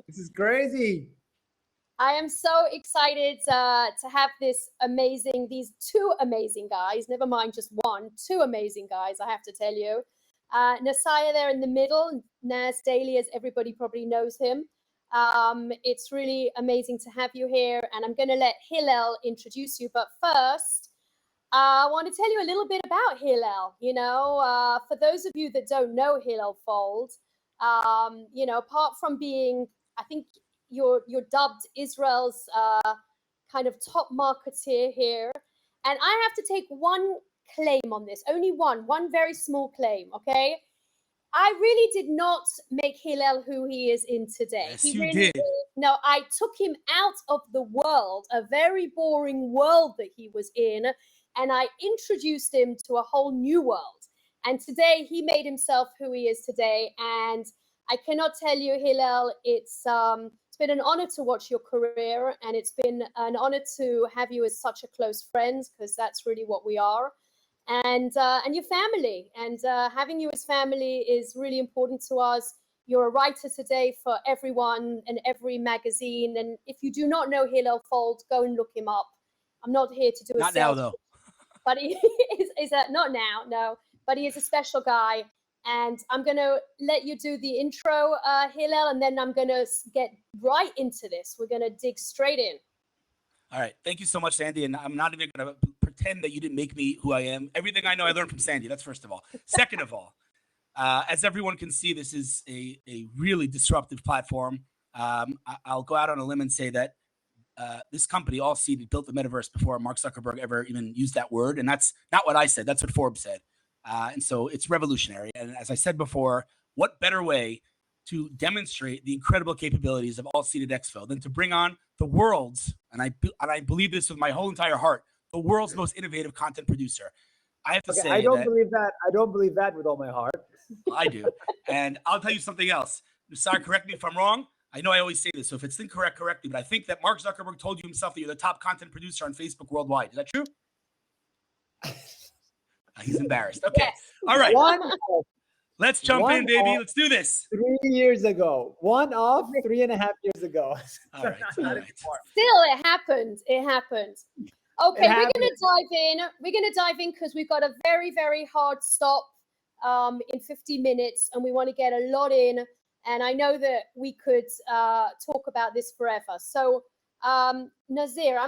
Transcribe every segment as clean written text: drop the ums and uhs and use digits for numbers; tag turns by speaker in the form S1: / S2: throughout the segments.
S1: This is crazy.
S2: I am so excited to have these two amazing guys, never mind just one, two amazing guys, I have to tell you. Nasaya there in the middle, NAS Daily, as everybody probably knows him. It's really amazing to have you here, and I'm going to let Hillel introduce you. But first, I want to tell you a little bit about Hillel. For those of you that don't know Hillel Fold, apart from being, I think you're dubbed Israel's kind of top marketeer here, and I have to take one claim on this, only one very small claim, okay? I really did not make Hillel who he is in today.
S3: Yes, you did.
S2: No, I took him out of the world, a very boring world that he was in, and I introduced him to a whole new world. And today he made himself who he is today. And I cannot tell you, Hillel, it's been an honor to watch your career, and it's been an honor to have you as such a close friend, because that's really what we are. And your family, and having you as family is really important to us. You're a writer today for everyone and every magazine. And if you do not know Hillel Fold, go and look him up. I'm not here to do a
S3: Not now, though.
S2: But he is not now, no. But he is a special guy. And I'm going to let you do the intro, Hillel, and then I'm going to get right into this. We're going to dig straight in.
S3: All right. Thank you so much, Sandy. And I'm not even going to pretend that you didn't make me who I am. Everything I know, I learned from Sandy. That's first of all. Second of all, as everyone can see, this is a really disruptive platform. I'll go out on a limb and say that this company, AllSeated, built the Metaverse before Mark Zuckerberg ever even used that word. And that's not what I said. That's what Forbes said. And so it's revolutionary. And as I said before, what better way to demonstrate the incredible capabilities of AllSeated Expo than to bring on the world's, and I believe this with my whole entire heart, the world's most innovative content producer. I have to say
S1: I don't believe that. I don't believe that with all my heart.
S3: Well, I do. And I'll tell you something else. Sorry, correct me if I'm wrong. I know I always say this, so if it's incorrect, correct me. But I think that Mark Zuckerberg told you himself that you're the top content producer on Facebook worldwide. Is that true? He's embarrassed. Okay. Yes. All right. Let's jump in, baby. Let's do this.
S1: 3 years ago. 3.5 years ago.
S3: All right.
S2: Still, it happened. It happened. Okay, we're going to dive in. We're going to dive in because we've got a very, very hard stop in 50 minutes, and we want to get a lot in. And I know that we could talk about this forever. So, Nazir,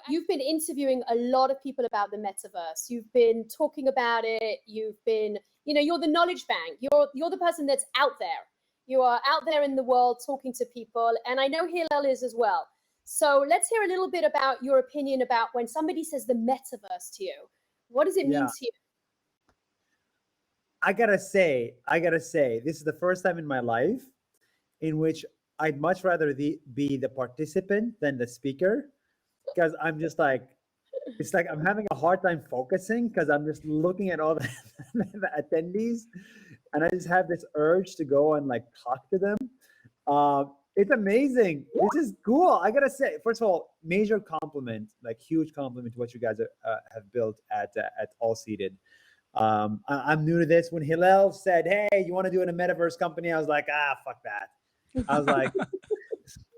S2: you've been interviewing a lot of people about the metaverse. You've been talking about it. You've been, you're the knowledge bank. You're the person that's out there. You are out there in the world talking to people. And I know Hillel is as well. So let's hear a little bit about your opinion about when somebody says the metaverse to you. What does it mean to you?
S1: I gotta say, this is the first time in my life in which I'd much rather be the participant than the speaker, because I'm just like, it's like I'm having a hard time focusing because I'm just looking at all the attendees, and I just have this urge to go and like talk to them. It's amazing. This is cool. I gotta say, first of all, major compliment, like huge compliment to what you guys have built at AllSeated. I'm new to this. When Hillel said, "Hey, you want to do it in a metaverse company?" I was like, fuck that. I was like,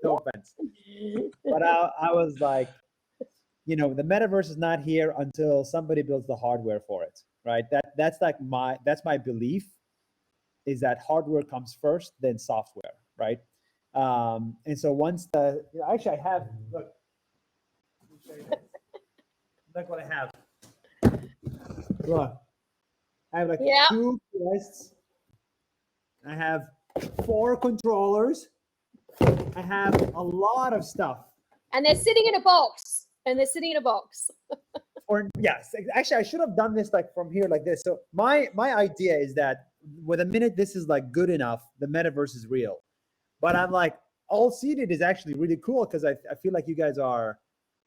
S1: no offense, but I was like, the metaverse is not here until somebody builds the hardware for it, right? That's my belief, is that hardware comes first, then software, right? And so once actually I have, look what I have. Look, I have like 2 quests. I have 4 controllers. I have a lot of stuff.
S2: And they're sitting in a box.
S1: Or yes, actually I should have done this like from here like this. So my idea is that with a minute this is like good enough, the metaverse is real. But I'm like, AllSeated is actually really cool because I feel like you guys are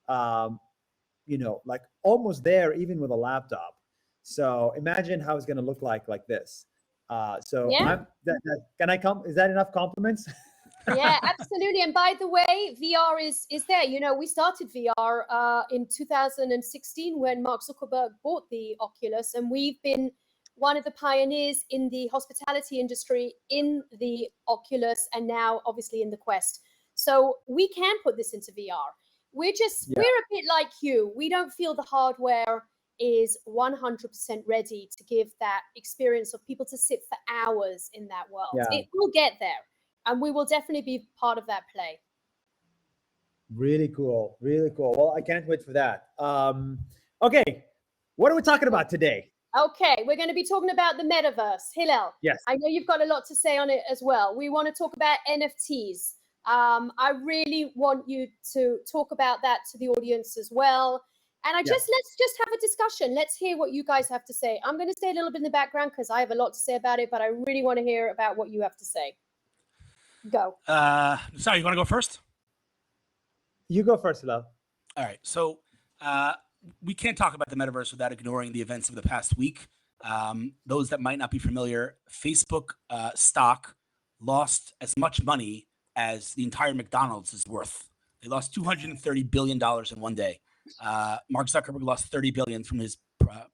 S1: like almost there even with a laptop. So imagine how it's going to look like this. Can I come? Is that enough compliments?
S2: Yeah, absolutely. And by the way, VR is there. We started VR in 2016 when Mark Zuckerberg bought the Oculus, and we've been one of the pioneers in the hospitality industry, in the Oculus, and now obviously in the Quest. So we can put this into VR. We're a bit like you. We don't feel the hardware is 100% ready to give that experience of people to sit for hours in that world.
S1: Yeah.
S2: It will get there, and we will definitely be part of that play.
S1: Really cool. Really cool. Well, I can't wait for that. Okay. What are we talking about today?
S2: Okay, we're going to be talking about the metaverse. Hillel,
S1: Yes.
S2: I know you've got a lot to say on it as well. We want to talk about NFTs. I really want you to talk about that to the audience as well. And let's just have a discussion. Let's hear what you guys have to say. I'm going to stay a little bit in the background because I have a lot to say about it, but I really want to hear about what you have to say. Go.
S3: Sorry, you want to go first?
S1: You go first, Hillel.
S3: All right. So we can't talk about the metaverse without ignoring the events of the past week. Those that might not be familiar, Facebook stock lost as much money as the entire McDonald's is worth. They lost $230 billion in one day. Mark Zuckerberg lost $30 billion from his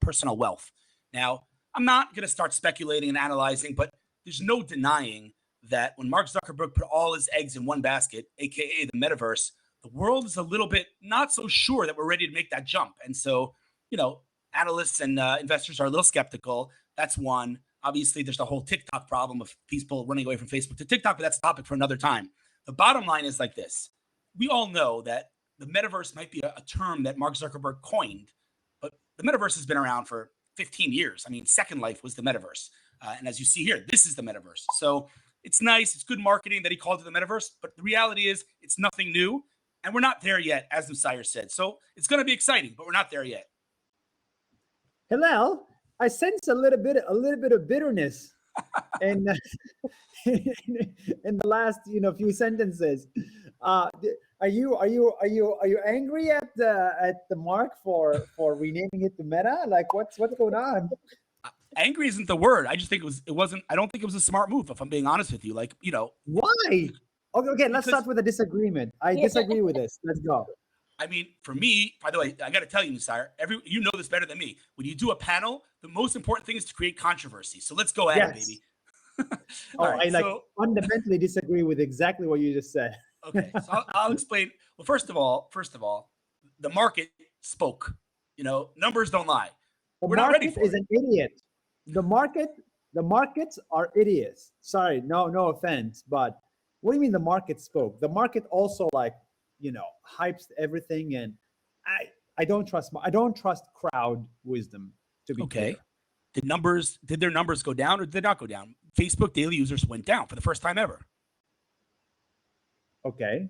S3: personal wealth. Now, I'm not going to start speculating and analyzing, but there's no denying that when Mark Zuckerberg put all his eggs in one basket, aka the metaverse, the world is a little bit not so sure that we're ready to make that jump. And so, analysts and investors are a little skeptical. That's one. Obviously, there's the whole TikTok problem of people running away from Facebook to TikTok, but that's a topic for another time. The bottom line is like this. We all know that the metaverse might be a term that Mark Zuckerberg coined, but the metaverse has been around for 15 years. I mean, Second Life was the metaverse. And as you see here, this is the metaverse. So it's nice. It's good marketing that he called it the metaverse. But the reality is it's nothing new. And we're not there yet, as the sire said. So it's going to be exciting, but we're not there yet.
S1: Hillel, I sense a little bit of bitterness in in the last few sentences. Are you angry at the Mark for renaming it to Meta? Like what's going on?
S3: Angry isn't the word. I just think I don't think it was a smart move, if I'm being honest with you.
S1: Why? Okay, let's start with a disagreement. I disagree with this. Let's go.
S3: I mean, for me, by the way, I got to tell you, Sire, you know this better than me. When you do a panel, the most important thing is to create controversy. So let's go at it, baby.
S1: Right, I fundamentally disagree with exactly what you just said.
S3: Okay, so I'll explain. Well, first of all, the market spoke. Numbers don't lie. We're not ready for it.
S1: The market is an idiot. The markets are idiots. Sorry, no offense, but what do you mean the market spoke? The market also hypes everything, and I don't trust crowd wisdom, to be clear.
S3: Did their numbers go down or did they not go down? Facebook daily users went down for the first time ever.
S1: Okay.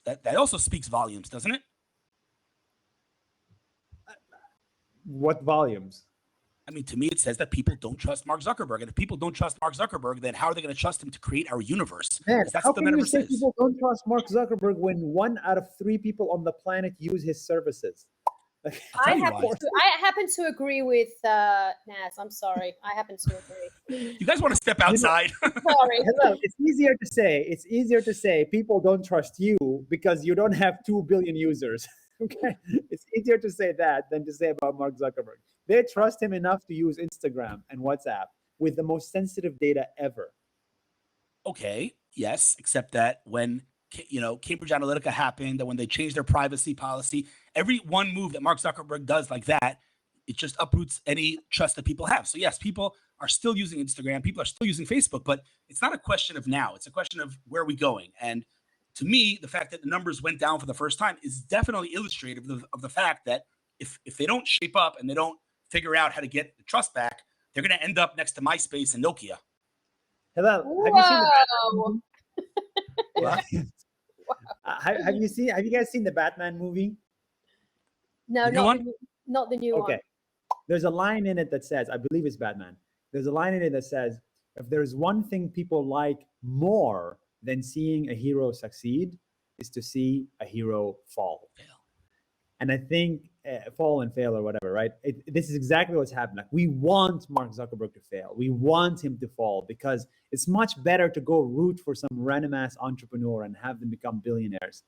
S3: That also speaks volumes, doesn't it?
S1: What volumes?
S3: I mean, to me, it says that people don't trust Mark Zuckerberg. And if people don't trust Mark Zuckerberg, then how are they going to trust him to create our universe?
S1: Man,
S3: that's
S1: how
S3: what the
S1: can you
S3: metaverse
S1: say
S3: is.
S1: people don't trust Mark Zuckerberg when 1 out of 3 people on the planet use his services?
S2: I happen to agree with NAS. I'm sorry. I happen to agree.
S3: You guys want to step outside?
S2: Sorry.
S1: Hello. It's easier to say people don't trust you because you don't have 2 billion users. Okay, it's easier to say that than to say about Mark Zuckerberg. They trust him enough to use Instagram and WhatsApp with the most sensitive data ever.
S3: Okay, yes, except that when Cambridge Analytica happened, and when they changed their privacy policy, every one move that Mark Zuckerberg does like that, it just uproots any trust that people have. So yes, people are still using Instagram, people are still using Facebook, but it's not a question of now. It's a question of where are we going. And to me, the fact that the numbers went down for the first time is definitely illustrative of the fact that if they don't shape up and they don't figure out how to get the trust back, they're going to end up next to MySpace and Nokia.
S1: Hello. Have you guys seen the Batman movie?
S2: No, not the new one.
S1: Okay. There's a line in it that says, I believe it's Batman. There's a line in it that says, if there's one thing people like more than seeing a hero succeed, is to see a hero fall. And I think fall and fail or whatever, right? This is exactly what's happening. We want Mark Zuckerberg to fail. We want him to fall because it's much better to go root for some random ass entrepreneur and have them become billionaires.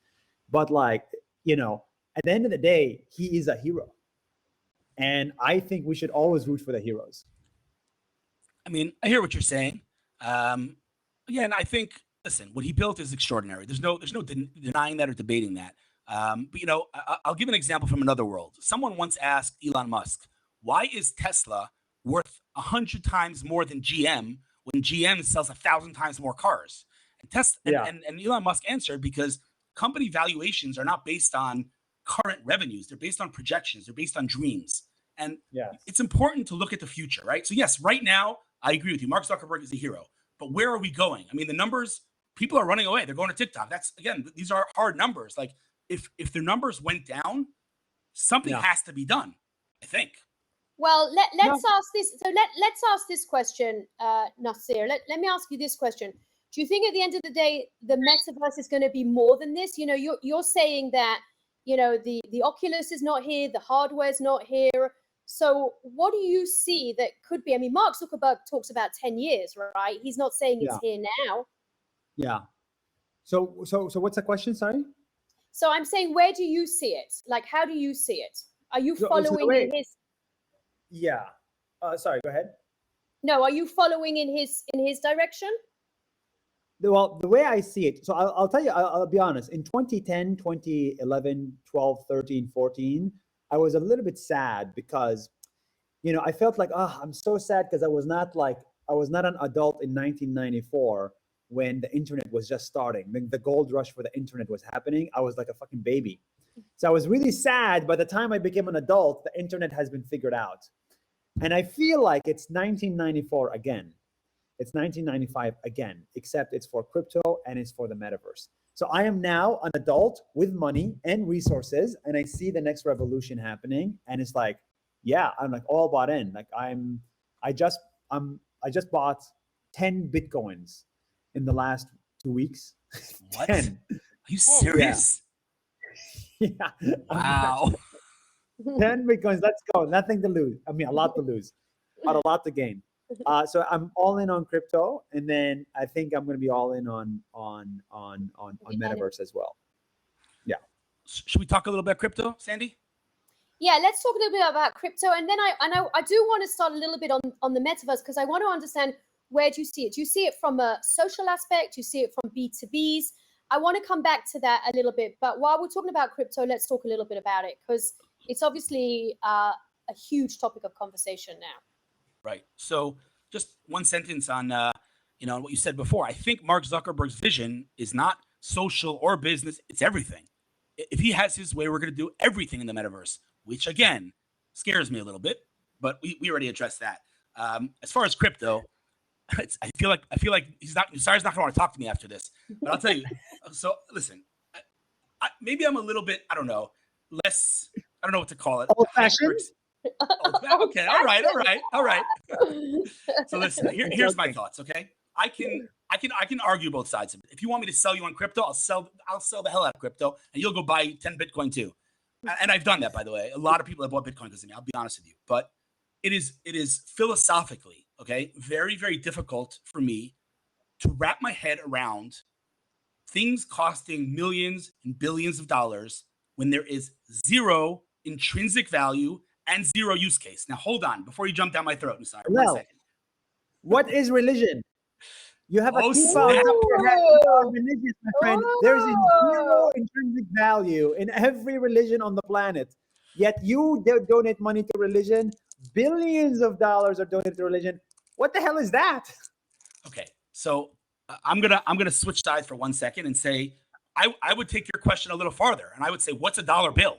S1: But at the end of the day, he is a hero. And I think we should always root for the heroes.
S3: I mean, I hear what you're saying. Again, I think, listen, what he built is extraordinary. There's no denying that or debating that. But you know, I'll give an example from another world. Someone once asked Elon Musk, "Why is Tesla worth 100 times more than GM when GM sells 1,000 times more cars?" And Elon Musk answered, because company valuations are not based on current revenues; they're based on projections. They're based on dreams. And it's important to look at the future, right? So yes, right now, I agree with you. Mark Zuckerberg is a hero. But where are we going? I mean, the numbers, people are running away. They're going to TikTok. That's, again, these are hard numbers. Like, if their numbers went down, something has to be done, I think.
S2: Well, let's ask this. So let's ask this question, Nasir. Let me ask you this question. Do you think at the end of the day, the metaverse is going to be more than this? You know, you're saying that, you know, the Oculus is not here, the hardware is not here. So what do you see that could be? I mean, Mark Zuckerberg talks about 10 years, right? He's not saying it's here now.
S1: Yeah. So what's the question? Sorry.
S2: So I'm saying, where do you see it? Like, how do you see it? Are you following in his?
S1: Yeah. Sorry. Go ahead.
S2: No, are you following in his direction?
S1: Well, the way I see it, so I'll tell you, I'll be honest. In 2010, 2011, 12, 13, 14, I was a little bit sad because, you know, I felt like, I'm so sad because I was not an adult in 1994 when the internet was just starting. The gold rush for the internet was happening. I was like a fucking baby. So I was really sad. By the time I became an adult, the internet has been figured out. And I feel like it's 1994 again. It's 1995 again, except it's for crypto and it's for the metaverse. So I am now an adult with money and resources, and I see the next revolution happening. And it's like, yeah, I'm like all bought in. Like I just bought 10 Bitcoins in the last 2 weeks.
S3: What?
S1: 10.
S3: Are you serious?
S1: Yeah.
S3: Wow.
S1: 10 Bitcoins. Let's go. Nothing to lose. I mean, a lot to lose, but a lot to gain. So I'm all in on crypto, and then I think I'm going to be all in on metaverse as well. Yeah.
S3: Should we talk a little bit about crypto, Sandy?
S2: Yeah, let's talk a little bit about crypto, and then I do want to start a little bit on the metaverse, because I want to understand, where do you see it? Do you see it from a social aspect? Do you see it from B2Bs? I want to come back to that a little bit, but while we're talking about crypto, let's talk a little bit about it, because it's obviously a huge topic of conversation now.
S3: Right. So just one sentence on, what you said before. I think Mark Zuckerberg's vision is not social or business. It's everything. If he has his way, we're going to do everything in the metaverse, which again scares me a little bit, but we already addressed that. As far as crypto, I feel like Sarah's not going to want to talk to me after this, but I'll tell you. So listen, maybe I'm a little bit, I don't know what to call it.
S1: Old-fashioned?
S3: Okay. All right. So listen, here's my thoughts. Okay. I can argue both sides of it. If you want me to sell you on crypto, I'll sell the hell out of crypto, and you'll go buy 10 Bitcoin too. And I've done that, by the way. A lot of people have bought Bitcoin because of me. I'll be honest with you, but it is philosophically, okay, very, very difficult for me to wrap my head around things costing millions and billions of dollars when there is zero intrinsic value and zero use case. Now, hold on. Before you jump down my throat, Nasir, 1 second.
S1: What is religion? You have a
S3: Oh,
S1: key
S3: snap.
S1: religion, my friend. There's zero intrinsic value in every religion on the planet. Yet you donate money to religion. Billions of dollars are donated to religion. What the hell is that?
S3: Okay, so I'm gonna switch sides for 1 second and say I would take your question a little farther, and I would say, what's a dollar bill?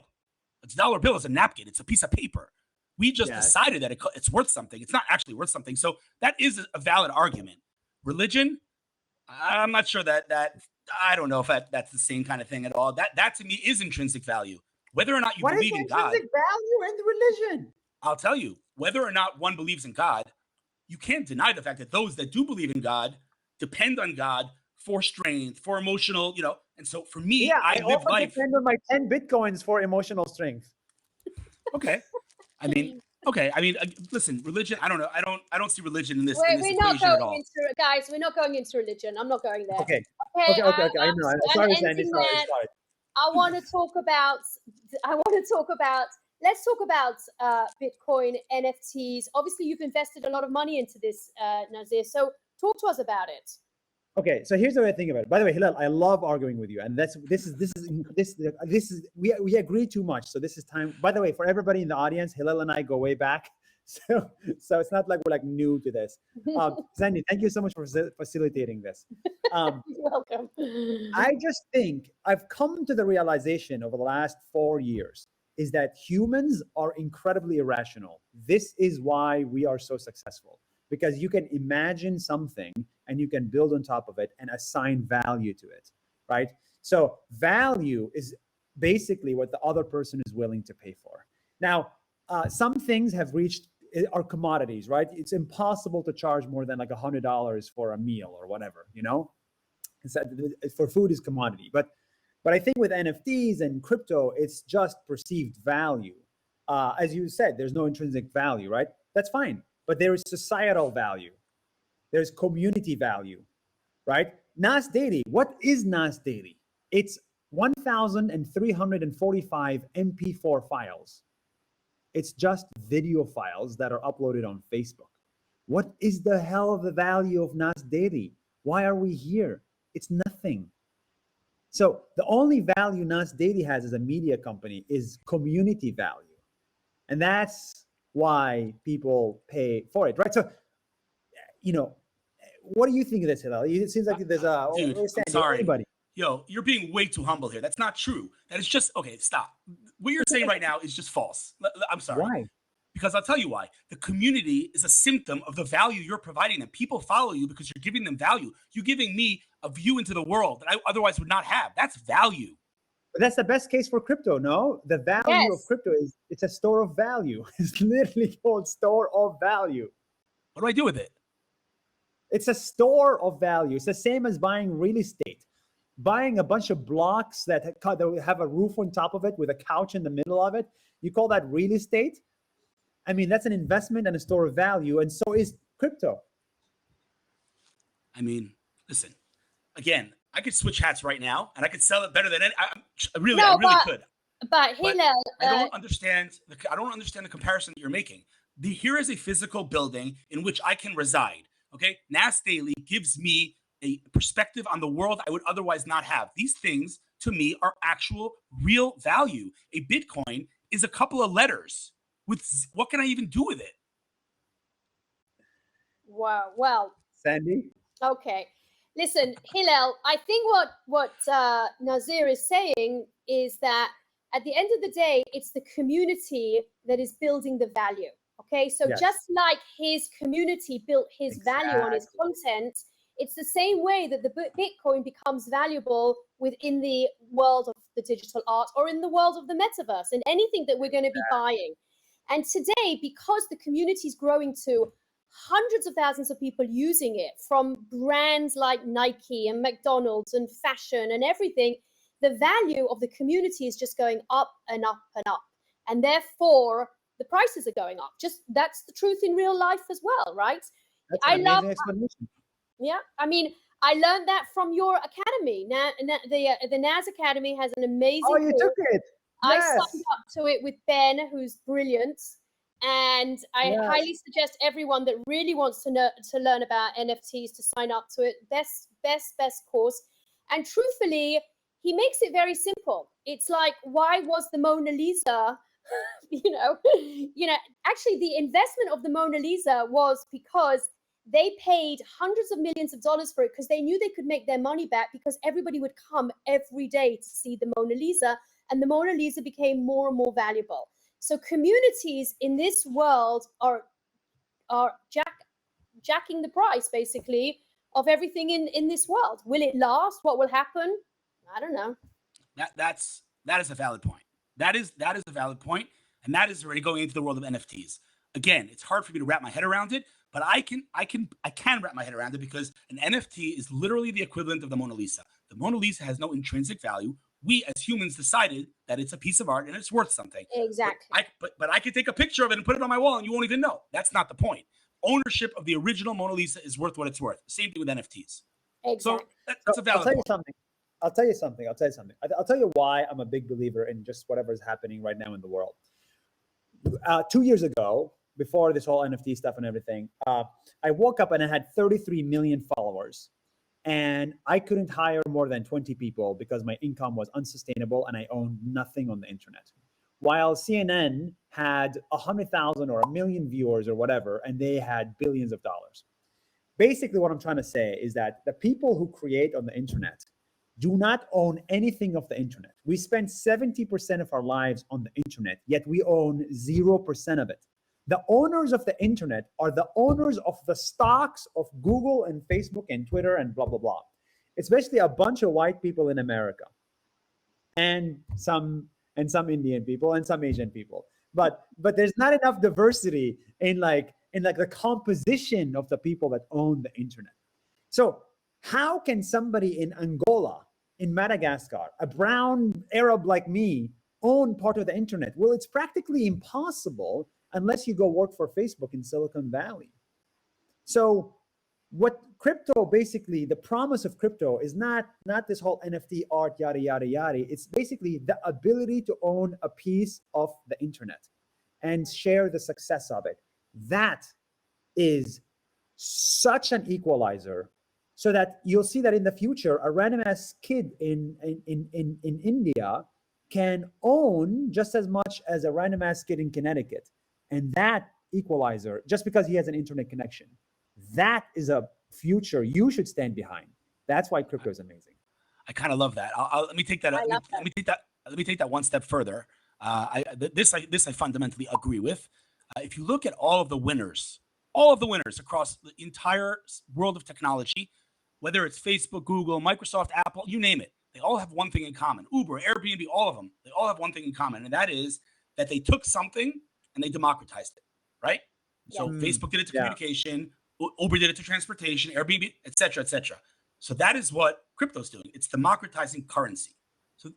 S3: A dollar bill is a napkin. It's a piece of paper. We just decided that it's worth something. It's not actually worth something. So that is a valid argument. Religion, I'm not sure that I don't know if that's the same kind of thing at all. That to me is intrinsic value. Whether or not you believe in God.
S1: What is intrinsic value in the religion?
S3: I'll tell you, whether or not one believes in God, you can't deny the fact that those that do believe in God depend on God for strength, for emotional, and so for me, I live life.
S1: Depend on my 10 Bitcoins for emotional strength.
S3: Okay. I mean, listen, religion, I don't know. I don't see religion in this
S2: We're
S3: equation
S2: not
S3: at
S2: going
S3: all.
S2: guys, we're not going into religion. I'm not going there.
S1: Okay.
S2: Okay.
S1: I know. I'm sorry, Sandy. Sorry.
S2: I want to talk about let's talk about Bitcoin, NFTs. Obviously, you've invested a lot of money into this, Nazir. So talk to us about it.
S1: Okay, so here's the way I think about it. By the way, Hillel, I love arguing with you, and this is we agree too much. So this is time. By the way, for everybody in the audience, Hillel and I go way back, so it's not like we're like new to this. Sandy, thank you so much for facilitating this.
S2: You're welcome.
S1: I just think I've come to the realization over the last 4 years is that humans are incredibly irrational. This is why we are so successful, because you can imagine something and you can build on top of it and assign value to it, right? So value is basically what the other person is willing to pay for. Now, some things have reached are commodities, right? It's impossible to charge more than like $100 for a meal or whatever, you know? For food is commodity, but I think with NFTs and crypto, it's just perceived value. As you said, there's no intrinsic value, right? That's fine, but there is societal value. There's community value, right? NAS Daily. What is NAS Daily? It's 1,345 MP4 files. It's just video files that are uploaded on Facebook. What is the hell of the value of NAS Daily? Why are we here? It's nothing. So the only value NAS Daily has as a media company is community value. And that's why people pay for it, right? So, you know, what do you think of this, Hillel? It seems like there's a...
S3: Dude, I'm sorry. Anybody. Yo, you're being way too humble here. That's not true. That is just... Okay, stop. What you're saying right now is just false. I'm sorry.
S1: Why?
S3: Because I'll tell you why. The community is a symptom of the value you're providing them. People follow you because you're giving them value. You're giving me a view into the world that I otherwise would not have. That's value.
S1: But that's the best case for crypto, no? The value of crypto is it's a store of value. It's literally called store of value.
S3: What do I do with it?
S1: It's a store of value. It's the same as buying real estate. Buying a bunch of blocks that have a roof on top of it with a couch in the middle of it, you call that real estate? I mean, that's an investment and a store of value, and so is crypto.
S3: I mean, listen, again, I could switch hats right now, and I could sell it better than any. I really could.
S2: But Hillel,
S3: I don't understand. I don't understand the comparison that you're making. Here is a physical building in which I can reside. Okay, NAS Daily gives me a perspective on the world I would otherwise not have. These things, to me, are actual, real value. A Bitcoin is a couple of letters. What can I even do with it?
S2: Wow. Well,
S1: Sandy?
S2: Okay. Listen, Hillel, I think what Nazir is saying is that at the end of the day, it's the community that is building the value. Okay, so just like his community built his value on his content, it's the same way that the Bitcoin becomes valuable within the world of the digital art or in the world of the metaverse and anything that we're going to be buying. And today, because the community is growing to hundreds of thousands of people using it, from brands like Nike and McDonald's and fashion and everything, the value of the community is just going up and up and up. And therefore, the prices are going up. Just that's the truth in real life as well, right?
S1: That's an amazing explanation.
S2: Yeah, I mean, I learned that from your academy. Now, the NAS Academy has an amazing.
S1: Oh, you took it.
S2: I signed up to it with Ben, who's brilliant, and I highly suggest everyone that really wants to learn about NFTs to sign up to it. Best course. And truthfully, he makes it very simple. It's like, why was the Mona Lisa? Actually, the investment of the Mona Lisa was because they paid hundreds of millions of dollars for it because they knew they could make their money back because everybody would come every day to see the Mona Lisa, and the Mona Lisa became more and more valuable. So communities in this world are jacking the price, basically, of everything in this world. Will it last? What will happen? I don't know.
S3: That is a valid point. That is a valid point, and that is already going into the world of NFTs. Again, it's hard for me to wrap my head around it, but I can wrap my head around it because an NFT is literally the equivalent of the Mona Lisa. The Mona Lisa has no intrinsic value. We as humans decided that it's a piece of art and it's worth something.
S2: Exactly.
S3: But I could take a picture of it and put it on my wall and you won't even know. That's not the point. Ownership of the original Mona Lisa is worth what it's worth. Same thing with NFTs.
S2: Exactly.
S3: So that's a valid point.
S1: I'll tell you something. I'll tell you why I'm a big believer in just whatever is happening right now in the world. 2 years ago, before this whole NFT stuff and everything, I woke up and I had 33 million followers. And I couldn't hire more than 20 people because my income was unsustainable and I owned nothing on the internet. While CNN had 100,000 or 1 million viewers or whatever, and they had billions of dollars. Basically, what I'm trying to say is that the people who create on the internet do not own anything of the internet. We spend 70% of our lives on the internet, yet we own 0% of it. The owners of the internet are the owners of the stocks of Google and Facebook and Twitter and blah, blah, blah. It's basically a bunch of white people in America and some Indian people and some Asian people. But there's not enough diversity in the composition of the people that own the internet. So how can somebody in Angola, in Madagascar, a brown Arab like me, own part of the internet? Well, it's practically impossible unless you go work for Facebook in Silicon Valley. So what crypto, basically, the promise of crypto is not this whole NFT art, yada, yada, yada. It's basically the ability to own a piece of the internet and share the success of it. That is such an equalizer, so that you'll see that in the future, a random ass kid in India can own just as much as a random ass kid in Connecticut. And that equalizer, just because he has an internet connection, that is a future you should stand behind. That's why crypto is amazing.
S3: I kind of love that. Let me take that. Let me take that one step further. This I fundamentally agree with. If you look at all of the winners across the entire world of technology, whether it's Facebook, Google, Microsoft, Apple, you name it, they all have one thing in common. Uber, Airbnb, all of them, they all have one thing in common, and that is that they took something and they democratized it, right? Yeah. So Facebook did it to communication, Uber did it to transportation, Airbnb, et cetera, et cetera. So that is what crypto's doing. It's democratizing currency. So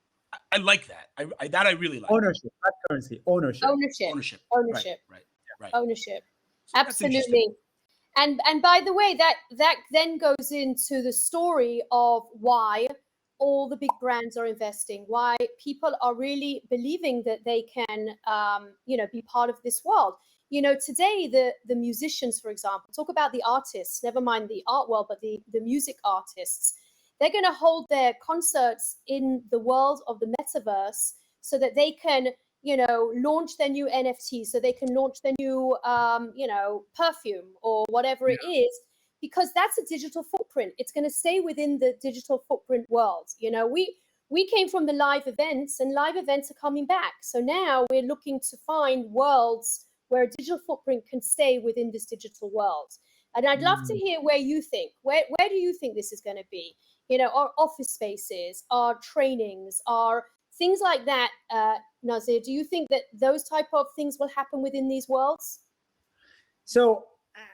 S3: I like that. I really like.
S1: Ownership, not currency. Ownership.
S3: Right.
S2: Ownership.
S3: So
S2: absolutely. And by the way, that then goes into the story of why all the big brands are investing, why people are really believing that they can, be part of this world. Today, the musicians, for example, talk about the artists, never mind the art world, but the music artists. They're going to hold their concerts in the world of the metaverse so that they can, launch their new NFT, so they can launch their new, perfume or whatever it is, because that's a digital footprint. It's going to stay within the digital footprint world. We came from the live events, and live events are coming back. So now we're looking to find worlds where a digital footprint can stay within this digital world. And I'd love to hear where you think, where do you think this is going to be? Our office spaces, our trainings, our things like that. Nazir, do you think that those type of things will happen within these worlds?
S1: So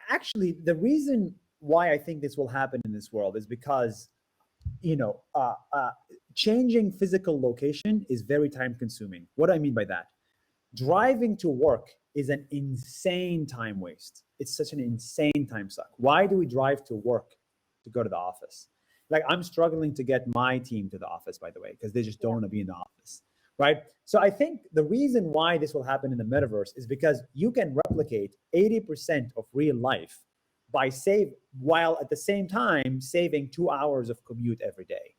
S1: actually, the reason why I think this will happen in this world is because, changing physical location is very time consuming. What do I mean by that? Driving to work is an insane time waste. It's such an insane time suck. Why do we drive to work to go to the office? Like, I'm struggling to get my team to the office, by the way, because they just don't want to be in the office, right? So I think the reason why this will happen in the metaverse is because you can replicate 80% of real life while at the same time saving 2 hours of commute every day.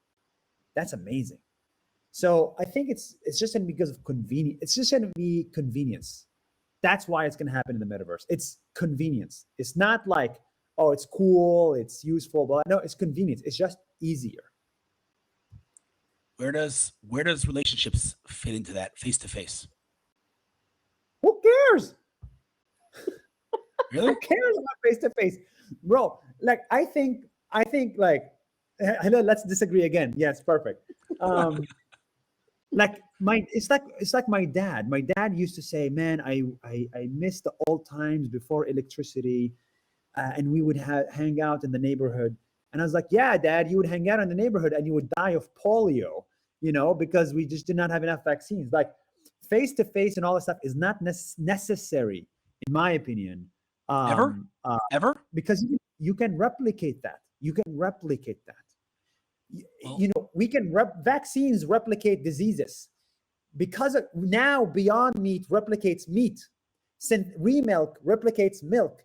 S1: That's amazing. So I think it's just going to be because of convenience. It's just going to be convenience. That's why it's going to happen in the metaverse. It's convenience. It's not like, oh, it's cool, it's useful, but no, it's convenience. It's just easier.
S3: Where does relationships fit into that face to face?
S1: Who cares?
S3: Really?
S1: Who cares about face to face, bro? Like, I think like, let's disagree again. Yes, perfect. It's like my dad. My dad used to say, "Man, I miss the old times before electricity, and we would hang out in the neighborhood." And I was like, "Yeah, Dad, you would hang out in the neighborhood, and you would die of polio, because we just did not have enough vaccines." Like, face to face and all that stuff is not necessary, in my opinion.
S3: Ever?
S1: Because you can replicate that. You can replicate that. We can vaccines replicate diseases, because now Beyond Meat replicates meat. Remilk replicates milk.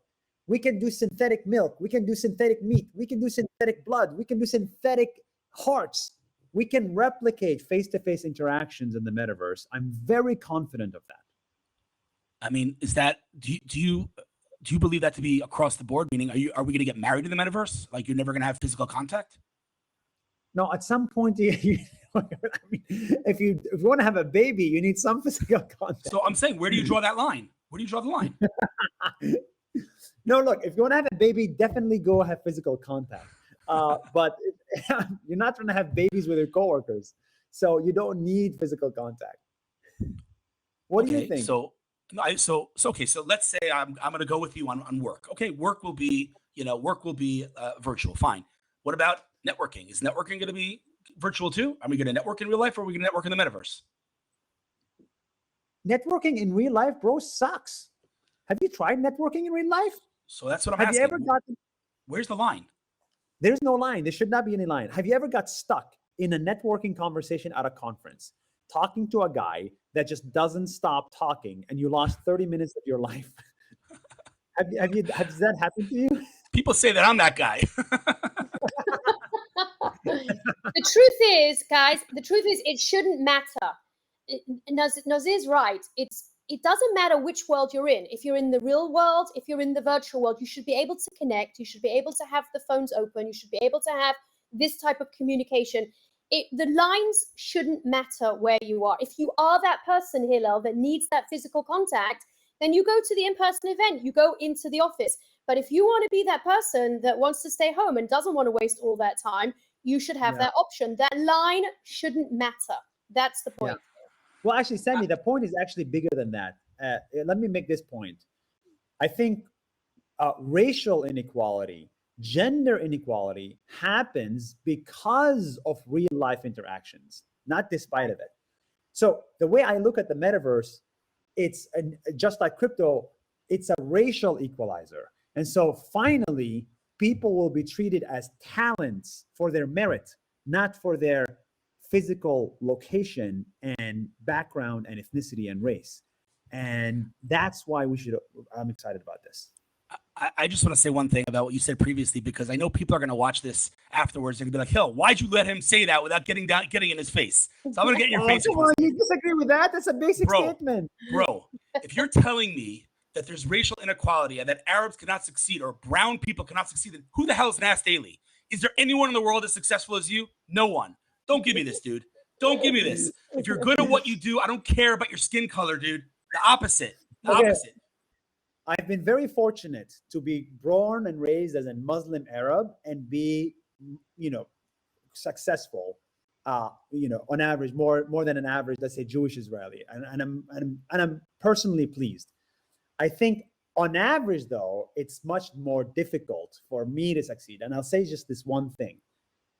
S1: We can do synthetic milk. We can do synthetic meat. We can do synthetic blood. We can do synthetic hearts. We can replicate face-to-face interactions in the metaverse. I'm very confident of that.
S3: I mean, is that do you believe that to be across the board? Meaning, are we going to get married in the metaverse? Like, you're never going to have physical contact?
S1: No, at some point, I mean, if you want to have a baby, you need some physical contact.
S3: So I'm saying, where do you draw that line? Where do you draw the line?
S1: No, look, if you want to have a baby, definitely go have physical contact. But you're not trying to have babies with your coworkers, so you don't need physical contact. What do you think?
S3: So okay. So let's say I'm going to go with you on work. Okay, work will be virtual. Fine. What about networking? Is networking going to be virtual too? Are we going to network in real life, or are we going to network in the metaverse?
S1: Networking in real life, bro, sucks. Have you tried networking in real life?
S3: So that's what I'm
S1: Have
S3: asking.
S1: you ever gotten?
S3: Where's the line?
S1: There's no line. There should not be any line. Have you ever got stuck in a networking conversation at a conference, talking to a guy that just doesn't stop talking, and you lost 30 minutes of your life? Has that happened to you?
S3: People say that I'm that guy.
S2: The truth is, guys, it shouldn't matter. Nazir's right. It doesn't matter which world you're in. If you're in the real world, if you're in the virtual world, you should be able to connect. You should be able to have the phones open. You should be able to have this type of communication. The lines shouldn't matter where you are. If you are that person, Hillel, that needs that physical contact, then you go to the in-person event. You go into the office. But if you want to be that person that wants to stay home and doesn't want to waste all that time, you should have that option. That line shouldn't matter. That's the point.
S1: Yeah. Well, actually, Sandy, the point is actually bigger than that. Let me make this point. I think racial inequality, gender inequality happens because of real life interactions, not despite of it. So the way I look at the metaverse, it's just like crypto, it's a racial equalizer. And so finally, people will be treated as talents for their merit, not for their physical location and background and ethnicity and race. And that's why I'm excited about this.
S3: I just want to say one thing about what you said previously, because I know people are going to watch this afterwards. They're going to be like, Hill, why'd you let him say that without getting in his face? So I'm going to get in your face.
S1: Come on, you disagree with that? That's a basic statement.
S3: Bro, if you're telling me that there's racial inequality and that Arabs cannot succeed or brown people cannot succeed, then who the hell is NAS Daily? Is there anyone in the world as successful as you? No one. Don't give me this, dude. Don't give me this. If you're good at what you do, I don't care about your skin color, dude. The opposite. Opposite.
S1: I've been very fortunate to be born and raised as a Muslim Arab and be, successful, on average, more than an average, let's say, Jewish Israeli. And I'm personally pleased. I think on average, though, it's much more difficult for me to succeed. And I'll say just this one thing.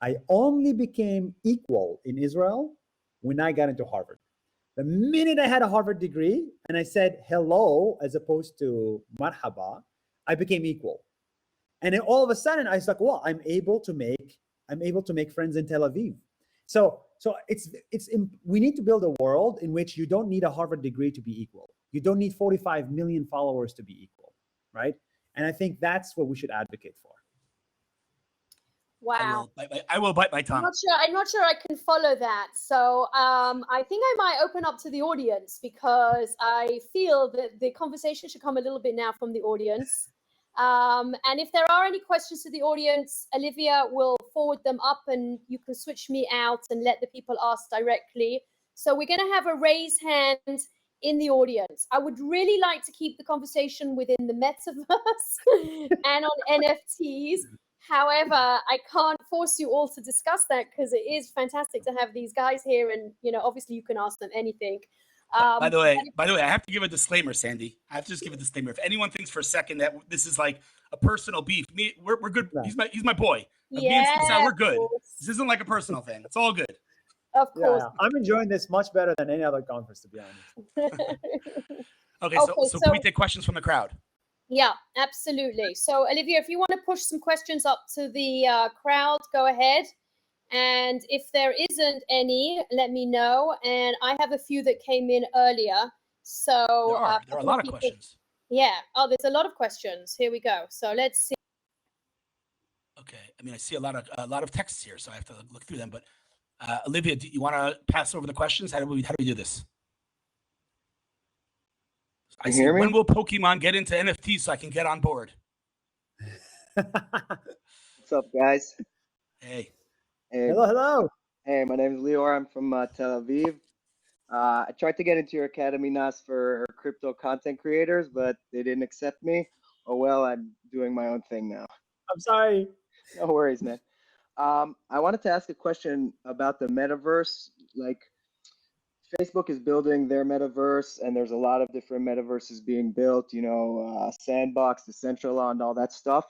S1: I only became equal in Israel when I got into Harvard. The minute I had a Harvard degree and I said hello as opposed to marhaba, I became equal. And then all of a sudden I was like, well, I'm able to make friends in Tel Aviv. So we need to build a world in which you don't need a Harvard degree to be equal. You don't need 45 million followers to be equal, right? And I think that's what we should advocate for.
S2: Wow.
S3: I will bite my tongue.
S2: I'm not sure I can follow that. So I think I might open up to the audience, because I feel that the conversation should come a little bit now from the audience. And if there are any questions to the audience, Olivia will forward them up and you can switch me out and let the people ask directly. So we're going to have a raise hand in the audience. I would really like to keep the conversation within the metaverse and on NFTs. However, I can't force you all to discuss that, because it is fantastic to have these guys here, and obviously you can ask them anything.
S3: By the way, I have to give a disclaimer, Sandy. I have to just give a disclaimer. If anyone thinks for a second that this is like a personal beef, we're good. Yeah. He's my boy. Yeah, we're good. This isn't like a personal thing. It's all good.
S2: Of course.
S1: Yeah, I'm enjoying this much better than any other conference, to be honest.
S3: Okay, so can we take questions from the crowd?
S2: Yeah, absolutely. So, Olivia, if you want to push some questions up to the crowd, go ahead. And if there isn't any, let me know. And I have a few that came in earlier. So
S3: there are a lot of questions.
S2: Yeah. Oh, there's a lot of questions. Here we go. So let's see.
S3: Okay. I mean, I see a lot of texts here, so I have to look through them. But Olivia, do you want to pass over the questions? How do we do this? I
S4: You
S3: see.
S4: hear me?
S3: When will Pokemon get into NFTs so I can get on board?
S4: What's up, guys?
S3: Hey.
S4: Hey,
S1: Hello.
S4: hey, my name is Lior. I'm from Tel Aviv. I tried to get into your academy, NAS, for crypto content creators, but they didn't accept me. Oh well, I'm doing my own thing now.
S1: I'm sorry.
S4: No worries, man. I wanted to ask a question about the metaverse. Like, Facebook is building their metaverse, and there's a lot of different metaverses being built. Sandbox, Decentraland, all that stuff.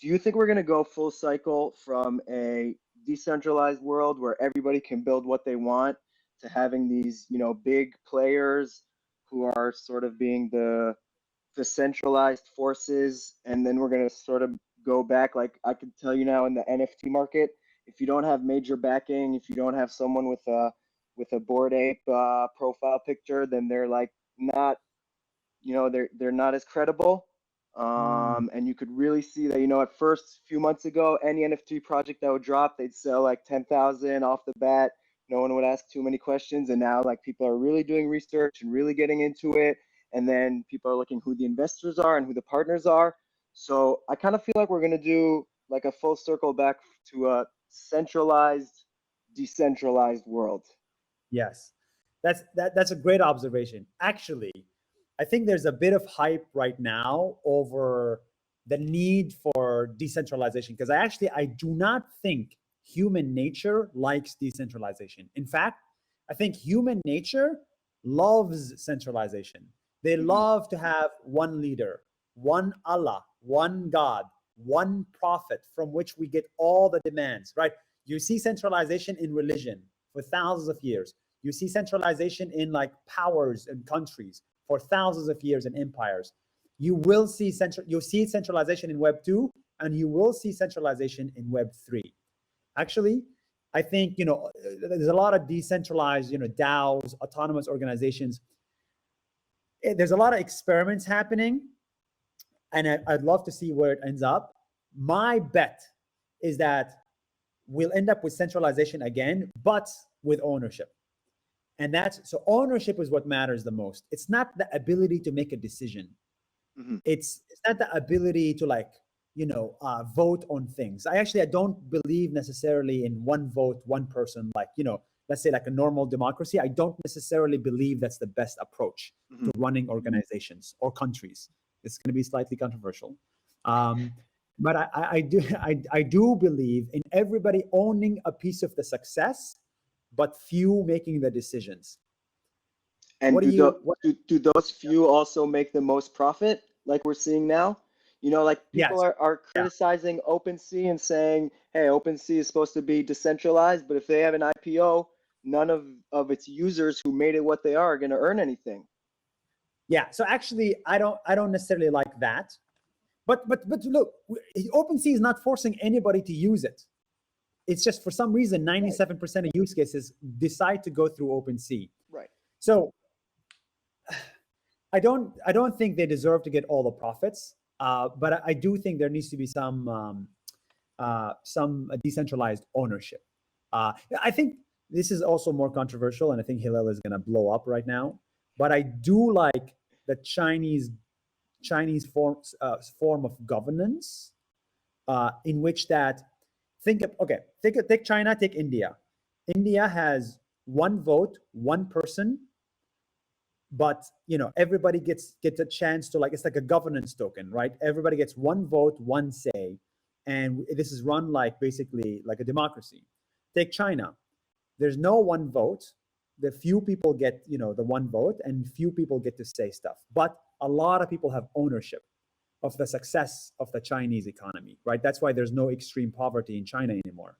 S4: Do you think we're going to go full cycle from a decentralized world where everybody can build what they want to having these, big players who are sort of being the centralized forces, and then we're going to sort of go back? Like, I can tell you now, in the NFT market, if you don't have major backing, if you don't have someone with a Bored Ape profile picture, then they're like not, they're not as credible. And you could really see that, at first, a few months ago, any NFT project that would drop, they'd sell like 10,000 off the bat. No one would ask too many questions. And now, like, people are really doing research and really getting into it. And then people are looking who the investors are and who the partners are. So I kind of feel like we're going to do like a full circle back to a centralized, decentralized world.
S1: Yes, that's a great observation. Actually, I think there's a bit of hype right now over the need for decentralization, because I do not think human nature likes decentralization. In fact, I think human nature loves centralization. They love to have one leader, one Allah, one God, one prophet from which we get all the demands, right? You see centralization in religion for thousands of years. You see centralization in like powers and countries for thousands of years in empires. You'll see centralization in Web 2, and you will see centralization in Web 3. Actually, I think, there's a lot of decentralized, DAOs, autonomous organizations. There's a lot of experiments happening, and I'd love to see where it ends up. My bet is that we'll end up with centralization again, but with ownership. And so ownership is what matters the most. It's not the ability to make a decision. It's not the ability to vote on things. I don't believe necessarily in one vote, one person, let's say like a normal democracy. I don't necessarily believe that's the best approach to running organizations or countries. It's going to be slightly controversial. But I do believe in everybody owning a piece of the success, but few making the decisions.
S4: And do those few also make the most profit, like we're seeing now? Like people are criticizing OpenSea and saying, hey, OpenSea is supposed to be decentralized, but if they have an IPO, none of its users who made it what they are going to earn anything.
S1: Yeah, so actually, I don't necessarily like that. But look, OpenSea is not forcing anybody to use it. It's just for some reason, 97% of use cases decide to go through OpenSea.
S4: Right.
S1: So I don't think they deserve to get all the profits, but I do think there needs to be some decentralized ownership. I think this is also more controversial, and I think Hillel is going to blow up right now. But I do like the Chinese form of governance, in which that take China, take India. India has one vote, one person, but everybody gets a chance to, it's like a governance token, right? Everybody gets one vote, one say, and this is run basically like a democracy. Take China. There's no one vote. The few people get the one vote, and few people get to say stuff, but a lot of people have ownership of the success of the Chinese economy, right? That's why there's no extreme poverty in China anymore.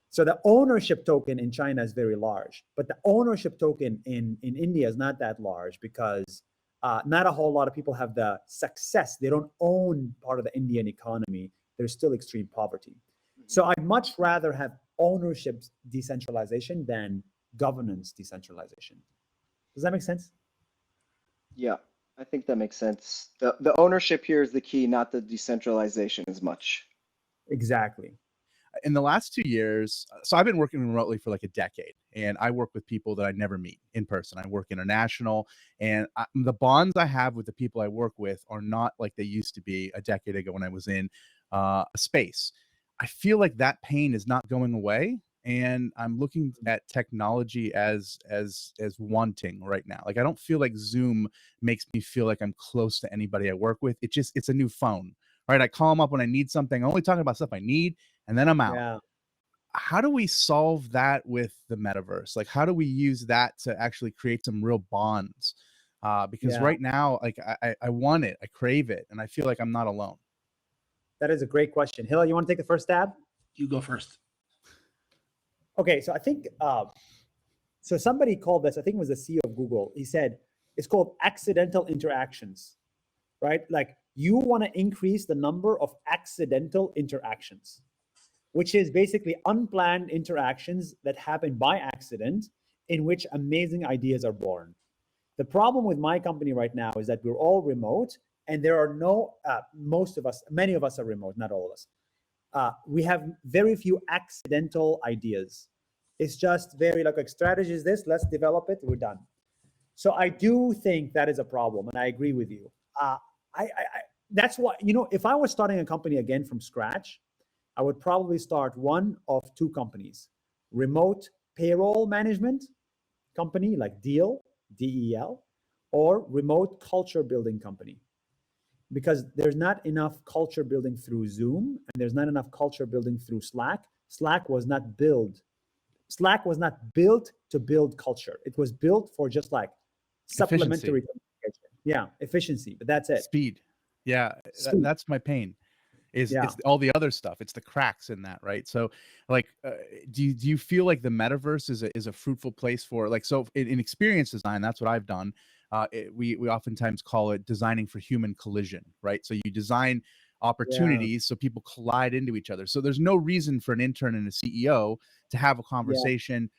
S1: So the ownership token in China is very large, but the ownership token in India is not that large, because not a whole lot of people have the success. They don't own part of the Indian economy. There's still extreme poverty. So I'd much rather have ownership decentralization than governance decentralization. Does that make sense?
S4: Yeah. I think that makes sense. The ownership here is the key, not the decentralization as much.
S1: Exactly.
S5: In the last 2 years, so I've been working remotely for like a decade, and I work with people that I never meet in person. I work international, and the bonds I have with the people I work with are not like they used to be a decade ago when I was in a space. I feel like that pain is not going away, and I'm looking at technology as wanting right now. Like I don't feel like Zoom makes me feel like I'm close to anybody I work with. It's a new phone, right? I call them up when I need something. I'm only talking about stuff I need, and then I'm out.
S1: Yeah.
S5: How do we solve that with the metaverse? Like, how do we use that to actually create some real bonds? Because
S1: Yeah.
S5: right now, like I want it, I crave it, and I feel like I'm not alone.
S1: That is a great question. Hillel, you want to take the first stab?
S3: You go first.
S1: Okay, so I think so somebody called this, I think it was the CEO of Google. He said it's called accidental interactions, right? Like you want to increase the number of accidental interactions, which is basically unplanned interactions that happen by accident in which amazing ideas are born. The problem with my company right now is that we're all remote and there are no, many of us are remote, not all of us. We have very few accidental ideas. It's just very like strategy is this, let's develop it, we're done. So I do think that is a problem, and I agree with you. That's why, if I was starting a company again from scratch, I would probably start one of two companies: remote payroll management company like DEL, or remote culture building company. Because there's not enough culture building through Zoom, and there's not enough culture building through Slack. Slack was not built to build culture. It was built for just like supplementary communication. Yeah, efficiency, but that's it.
S5: Speed. Yeah,
S1: Speed.
S5: that's my pain. It's
S1: Yeah.
S5: all the other stuff. It's the cracks in that, right? So, like, do you feel like the metaverse is a fruitful place for like so in experience design? That's what I've done. We oftentimes call it designing for human collision, right? So you design opportunities so people collide into each other. So there's no reason for an intern and a CEO to have a conversation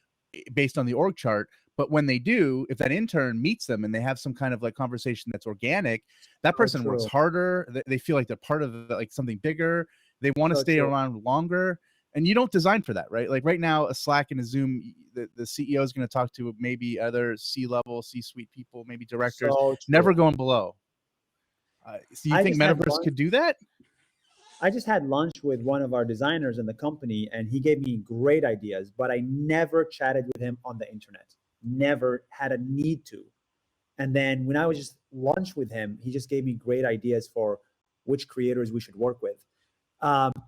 S5: based on the org chart. But when they do, if that intern meets them and they have some kind of like conversation that's organic, that person works harder. They feel like they're part of like something bigger. They want to stay around longer. And you don't design for that, right? Like right now, a Slack and a Zoom, the CEO is going to talk to maybe other C-level, C-suite people, maybe directors, never going below. So you think Metaverse could do that?
S1: I just had lunch with one of our designers in the company, and he gave me great ideas, but I never chatted with him on the internet. Never had a need to. And then when I was just lunch with him, he just gave me great ideas for which creators we should work with.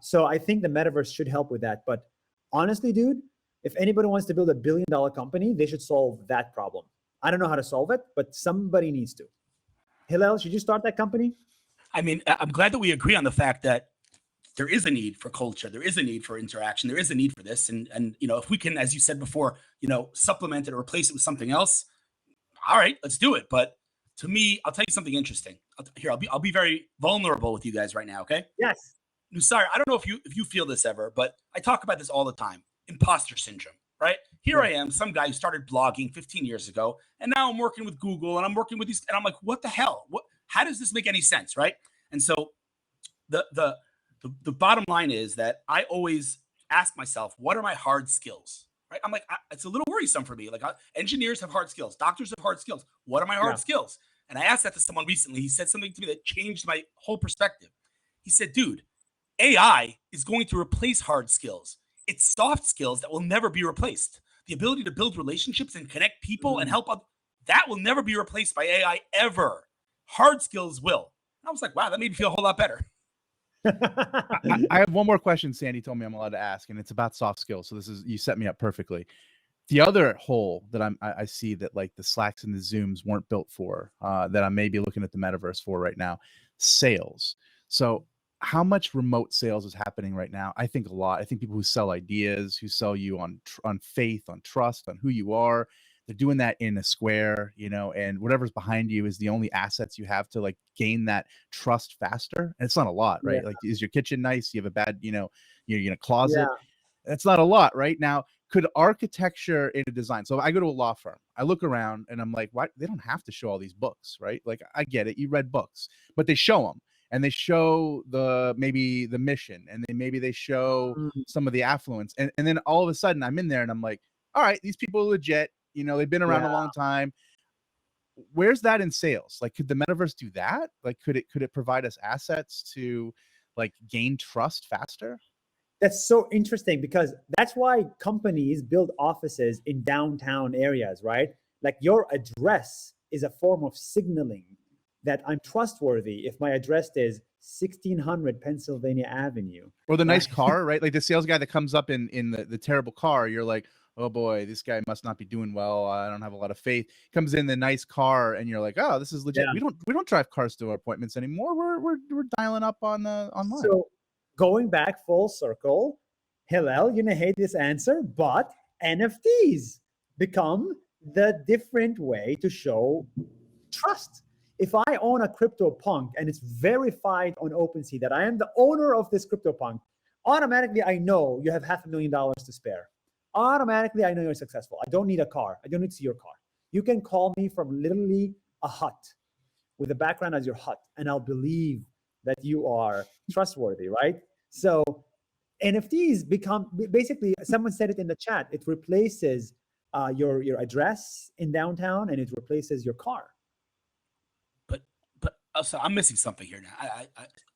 S1: So I think the metaverse should help with that. But honestly, dude, if anybody wants to build $1 billion company, they should solve that problem. I don't know how to solve it, but somebody needs to. Hillel, should you start that company?
S3: I mean, I'm glad that we agree on the fact that there is a need for culture. There is a need for interaction. There is a need for this. And if we can, as you said before, supplement it or replace it with something else, all right, let's do it. But to me, I'll tell you something interesting. I'll be very vulnerable with you guys right now. Okay.
S1: Yes.
S3: Nusar, I don't know if you feel this ever, but I talk about this all the time. Imposter syndrome, right? Here I am, some guy who started blogging 15 years ago, and now I'm working with Google and I'm working with these, and I'm like, what the hell? How does this make any sense, right? And so the bottom line is that I always ask myself, what are my hard skills? Right? I'm like, it's a little worrisome for me. Like engineers have hard skills, doctors have hard skills. What are my hard skills? And I asked that to someone recently. He said something to me that changed my whole perspective. He said, dude, AI is going to replace hard skills. It's soft skills that will never be replaced. The ability to build relationships and connect people and help others, that will never be replaced by AI ever. Hard skills will. And I was like, wow, that made me feel a whole lot better.
S5: I have one more question Sandy told me I'm allowed to ask, and it's about soft skills. So you set me up perfectly. The other hole that I see that like the Slacks and the Zooms weren't built for, that I may be looking at the metaverse for right now, sales. So how much remote sales is happening right now? I think a lot. I think people who sell ideas, who sell you on faith, on trust, on who you are, they're doing that in a square, and whatever's behind you is the only assets you have to like gain that trust faster. And it's not a lot, right? Like, is your kitchen nice? You have a bad, you're in a closet. That's not a lot right now. could architecture in a design, so I go to a law firm, I look around and I'm like, what? They don't have to show all these books, right? Like, I get it, you read books, but they show them, and they show maybe the mission, and maybe they show some of the affluence, and then all of a sudden I'm in there and I'm like, all right, these people are legit, they've been around a long time. Where's that in sales? Like, could the metaverse do that? Like, could it provide us assets to like gain trust faster?
S1: That's so interesting, because that's why companies build offices in downtown areas, right? Like, your address is a form of signaling that I'm trustworthy if my address is 1600 Pennsylvania Avenue.
S5: Or the nice car, right? Like the sales guy that comes up in the terrible car, you're like, oh boy, this guy must not be doing well. I don't have a lot of faith. Comes in the nice car, and you're like, oh, this is legit.
S1: Yeah.
S5: We don't drive cars to our appointments anymore. We're dialing up on online.
S1: So going back full circle, Hillel, you're gonna hate this answer, but NFTs become the different way to show trust. If I own a CryptoPunk and it's verified on OpenSea that I am the owner of this CryptoPunk, automatically I know you have $500,000 to spare. Automatically I know you're successful. I don't need a car. I don't need to see your car. You can call me from literally a hut with a background as your hut, and I'll believe that you are trustworthy, right? So NFTs become, basically, someone said it in the chat, it replaces your address in downtown, and it replaces your car.
S3: But also, I'm missing something here now.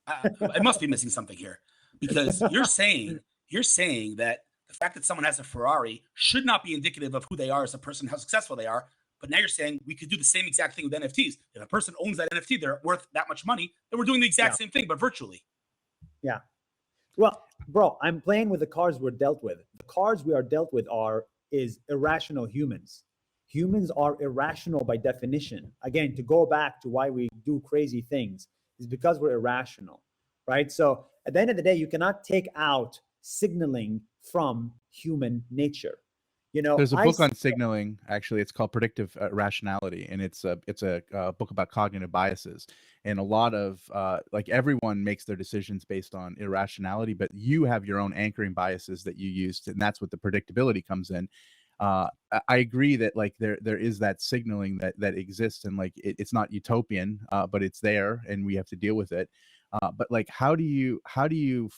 S3: I must be missing something here, because you're saying that the fact that someone has a Ferrari should not be indicative of who they are as a person, how successful they are. But now you're saying we could do the same exact thing with NFTs. If a person owns that NFT, they're worth that much money, then we're doing the exact same thing, but virtually.
S1: Yeah. Well, bro, I'm playing with the cards we're dealt with. The cards we are dealt with is irrational humans. Humans are irrational by definition. Again, to go back to why we do crazy things is because we're irrational, right? So at the end of the day, you cannot take out signaling from human nature.
S5: There's a book on signaling, actually. It's called Predictive Rationality, and it's a book about cognitive biases. And a lot of like, everyone makes their decisions based on irrationality, but you have your own anchoring biases that you use, and that's what the predictability comes in. I agree that like there is that signaling that exists, and like it's not utopian, but it's there, and we have to deal with it. But like, how do you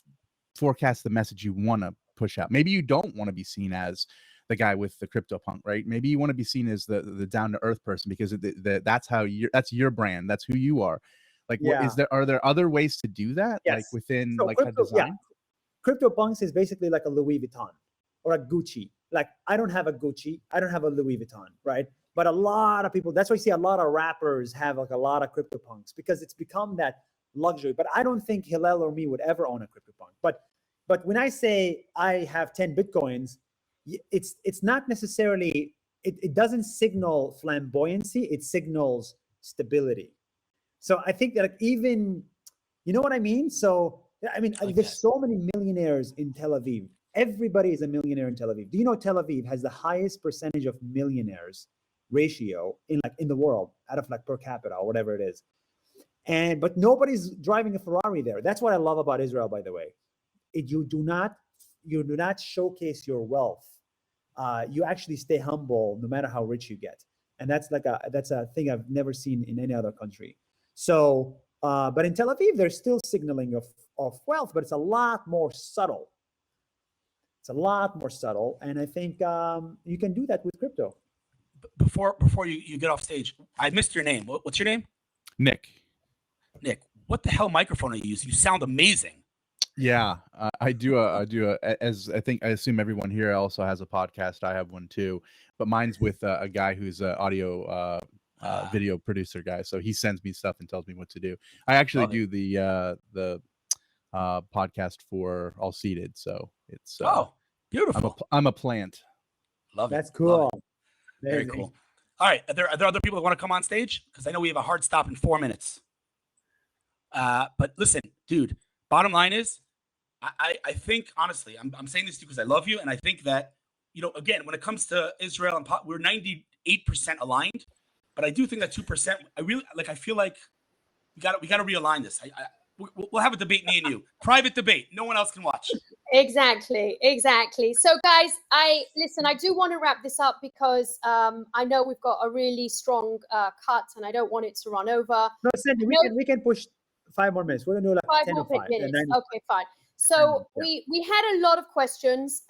S5: forecast the message you want to push out? Maybe you don't want to be seen as the guy with the CryptoPunk, right? Maybe you want to be seen as the down to earth person, because that's your brand, that's who you are. Like, are there other ways to do that?
S1: Yes.
S5: Like within
S1: So
S5: like a design?
S1: Yeah. CryptoPunks is basically like a Louis Vuitton or a Gucci. Like, I don't have a Gucci, I don't have a Louis Vuitton, right? But a lot of people, that's why you see a lot of rappers have like a lot of CryptoPunks, because it's become that luxury. But I don't think Hillel or me would ever own a CryptoPunk. But when I say I have 10 Bitcoins, it's not necessarily, it doesn't signal flamboyancy, it signals stability. So I think that, like, even, you know what I mean? So, I mean, there's so many millionaires in Tel Aviv. Everybody is a millionaire in Tel Aviv. Do you know Tel Aviv has the highest percentage of millionaires ratio in the world, out of like per capita or whatever it is? But nobody's driving a Ferrari there. That's what I love about Israel, by the way. You do not showcase your wealth. You actually stay humble no matter how rich you get. And that's a thing I've never seen in any other country. So, but in Tel Aviv, there's still signaling of wealth, but it's a lot more subtle. It's a lot more subtle. And I think you can do that with crypto.
S3: Before you get off stage, I missed your name. What's your name?
S5: Nick,
S3: what the hell microphone are you using? You sound amazing.
S5: Yeah, I do as I assume everyone here also has a podcast. I have one too, but mine's with a guy who's an audio video producer guy. So he sends me stuff and tells me what to do. I actually do the podcast for AllSeated. So it's
S3: beautiful.
S5: I'm a plant.
S3: Love it.
S1: That's cool.
S3: Very cool. All right, are there other people that want to come on stage? Because I know we have a hard stop in 4 minutes. But listen, dude. Bottom line is, I think, honestly, I'm saying this to you because I love you, and I think that, again, when it comes to Israel and we're 98% aligned, but I do think that 2%. I feel like we got to realign this. We'll have a debate, me and you. Private debate. No one else can watch.
S2: Exactly. So guys, I do want to wrap this up because I know we've got a really strong cut and I don't want it to run over.
S1: No, Sandy, we can push 5 more minutes. We're gonna do like
S2: 5
S1: 10
S2: more
S1: or 5.
S2: minutes.
S1: And then,
S2: Okay, fine. So
S1: yeah.
S2: we had a lot of questions.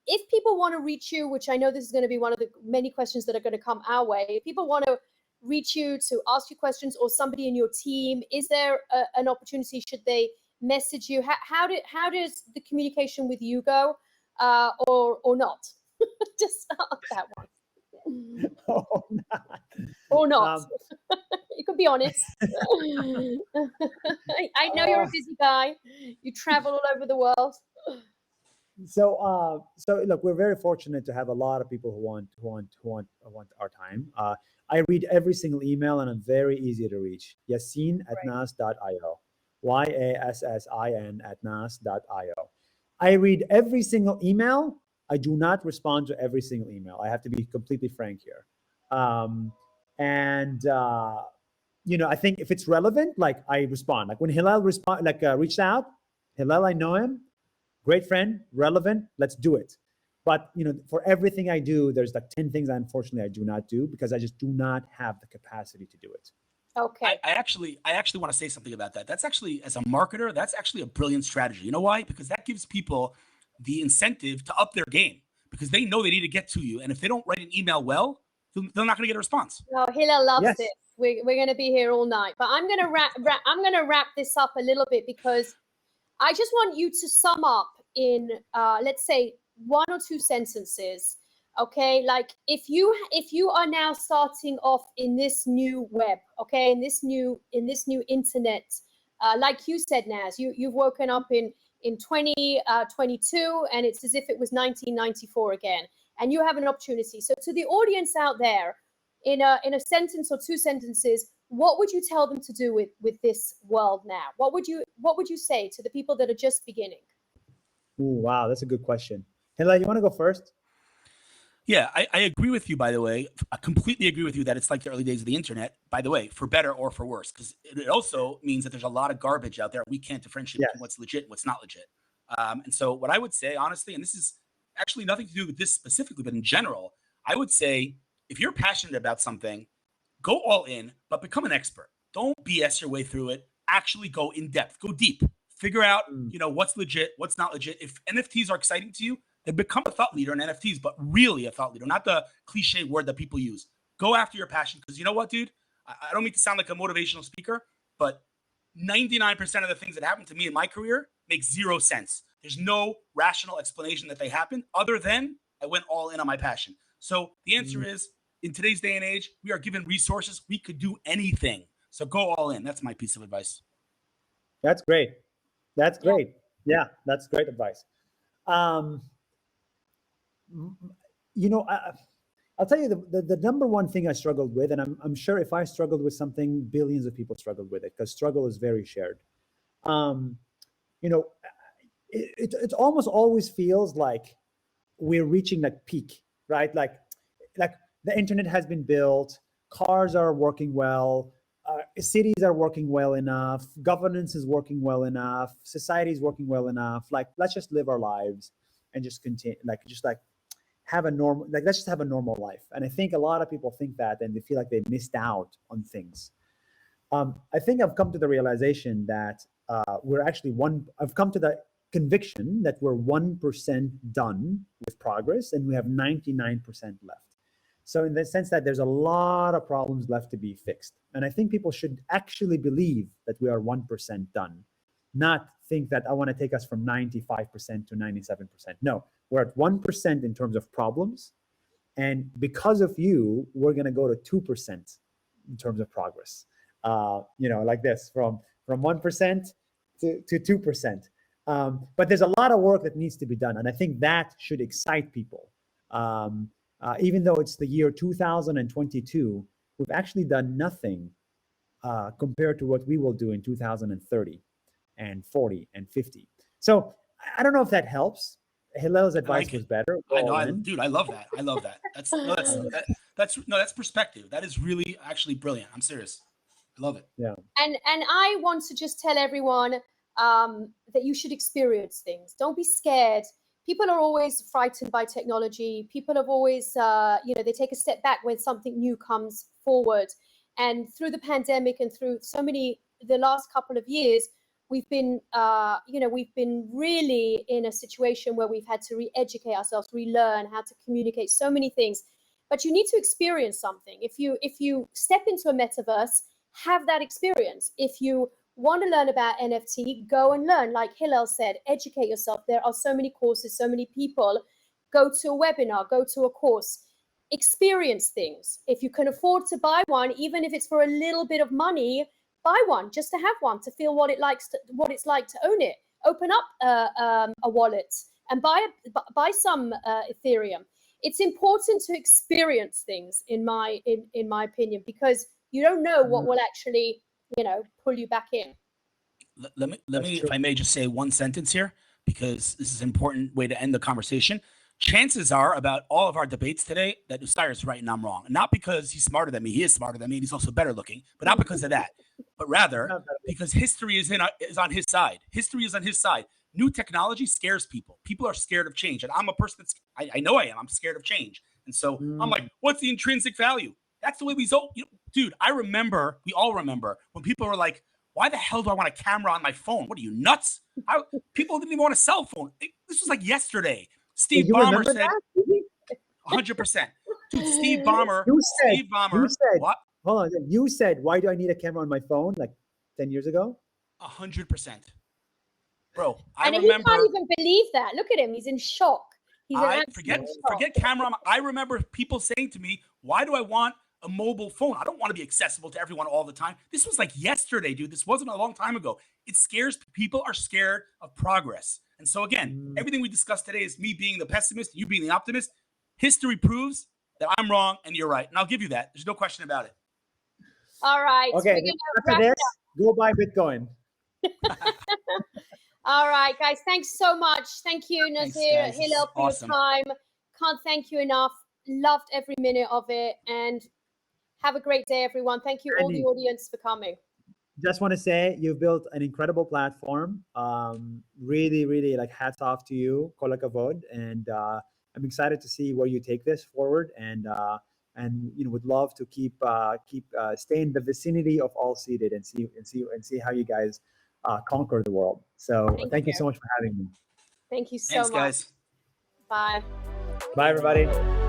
S2: If people want to reach you, which I know this is going to be one of the many questions that are going to come our way, if people want to reach you to ask you questions or somebody in your team, is there an opportunity? Should they message you? How does the communication with you go, or not? Just start that one.
S1: Oh,
S2: Or not.
S1: Um,
S2: You could be honest. I know you're a busy guy. You travel all over the world.
S1: so look, we're very fortunate to have a lot of people who want our time. I read every single email and I'm very easy to reach. Yassin@nas.io. YASSIN@nas.io. I read every single email. I do not respond to every single email. I have to be completely frank here. I think if it's relevant, like I respond. Like when Hillel reached out, Hillel, I know him, great friend, relevant, let's do it. But for everything I do, there's like 10 things unfortunately I do not do because I just do not have the capacity to do it.
S2: Okay.
S3: I actually want to say something about that. That's actually, as a marketer, that's actually a brilliant strategy. You know why? Because that gives people the incentive to up their game because they know they need to get to you. And if they don't write an email well, they're not going to get a response.
S2: No, Hillel loves
S1: Yes.
S2: this. We're going to be here all night. But I'm going to wrap this up a little bit because I just want you to sum up in let's say 1 or 2 sentences. Okay, like if you are now starting off in this new web, okay, in this new internet, like you said, Naz, you've woken up in 2022 and it's as if it was 1994 again, and you have an opportunity. So to the audience out there, in a sentence or 2 sentences, what would you tell them to do with this world now? What would you say to the people that are just beginning?
S1: Ooh, wow, that's a good question. Hillel, you want to go first?
S3: Yeah, I agree with you, by the way. I completely agree with you that it's like the early days of the internet, by the way, for better or for worse, because it also means that there's a lot of garbage out there. We can't differentiate between what's legit and what's not legit. And so what I would say, honestly, and this is actually nothing to do with this specifically, but in general, I would say if you're passionate about something, go all in, but become an expert. Don't BS your way through it. Actually go in depth, go deep, figure out, what's legit, what's not legit. If NFTs are exciting to you, then become a thought leader in NFTs, but really a thought leader, not the cliche word that people use. Go after your passion. Because you know what, dude? I don't mean to sound like a motivational speaker, but 99% of the things that happened to me in my career make 0 sense. There's no rational explanation that they happen other than I went all in on my passion. So the answer is, in today's day and age, we are given resources. We could do anything. So go all in. That's my piece of advice.
S1: That's great. That's great. Yeah, that's great advice. I'll tell you the number one thing I struggled with, and I'm sure if I struggled with something, billions of people struggled with it because struggle is very shared. It almost always feels like we're reaching like peak, right? Like the internet has been built, cars are working well, cities are working well enough, governance is working well enough, society is working well enough. Like, let's just live our lives and just continue, have a normal, let's just have a normal life. And I think a lot of people think that, and they feel like they missed out on things. I think I've come to the realization that I've come to the conviction that we're 1% done with progress and we have 99% left. So in the sense that there's a lot of problems left to be fixed. And I think people should actually believe that we are 1% done, not think that I want to take us from 95% to 97%. No, we're at 1% in terms of problems. And because of you, we're going to go to 2% in terms of progress. Like this, from 1% to 2%. But there's a lot of work that needs to be done. And I think that should excite people. Even though it's the year 2022, we've actually done nothing compared to what we will do in 2030 and 40 and 50. So I don't know if that helps. Hillel's advice was better.
S3: I know, dude. I love that. I love that. That's perspective. That is really actually brilliant. I'm serious. I love it.
S2: And I want to just tell everyone that you should experience things. Don't be scared. People are always frightened by technology. People have always, they take a step back when something new comes forward. And through the pandemic and through the last couple of years, we've been really in a situation where we've had to re-educate ourselves, relearn how to communicate, so many things. But you need to experience something. If you step into a metaverse, have that experience. If you want to learn about NFT, go and learn. Like Hillel said, educate yourself. There are so many courses, so many people. Go to a webinar, go to a course, experience things. If you can afford to buy one, even if it's for a little bit of money, buy one just to have one, to feel what it's like to own it. Open up a wallet and buy some Ethereum. It's important to experience things, in my opinion, because you don't know what will actually pull you back in.
S3: Let me if I may just say one sentence here, because this is an important way to end the conversation. Chances are, about all of our debates today, that Nusair is right and I'm wrong. Not because he's smarter than me. He is smarter than me, and he's also better looking, but not because of that. But rather because history is on his side. History is on his side. New technology scares people. People are scared of change. And I'm a person that's, I know I am. I'm scared of change. And so I'm like, what's the intrinsic value? That's the way we dude, we all remember when people were like, why the hell do I want a camera on my phone? What are you, nuts? People didn't even want a cell phone. This was like yesterday. Steve Ballmer said, 100%. Dude, Steve Ballmer.
S1: You said,
S3: what?
S1: Hold on. You said, why do I need a camera on my phone? Like 10 years ago?
S3: 100%. Bro, I
S2: remember. And he can't even believe that. Look at him. He's in shock.
S3: Forget camera. I remember people saying to me, why do I want a mobile phone? I don't want to be accessible to everyone all the time. This was like yesterday, dude. This wasn't a long time ago. It scares people. Are scared of progress. And so again, everything we discussed today is me being the pessimist, you being the optimist. History proves that I'm wrong and you're right. And I'll give you that. There's no question about it.
S2: All right.
S1: Okay. After this, go buy Bitcoin.
S2: All right, guys. Thanks so much. Thank you, Nasir, Hillel, for your time. Can't thank you enough. Loved every minute of it. And have a great day, everyone. Thank you, all the audience, for coming.
S1: Just want to say you've built an incredible platform. Really, really, like, hats off to you, kol hakavod. And I'm excited to see where you take this forward. And would love to keep stay in the vicinity of AllSeated and see how you guys conquer the world. So thank you so much for having me.
S2: Thank you so much.
S3: Thanks, guys.
S2: Bye.
S1: Bye, everybody.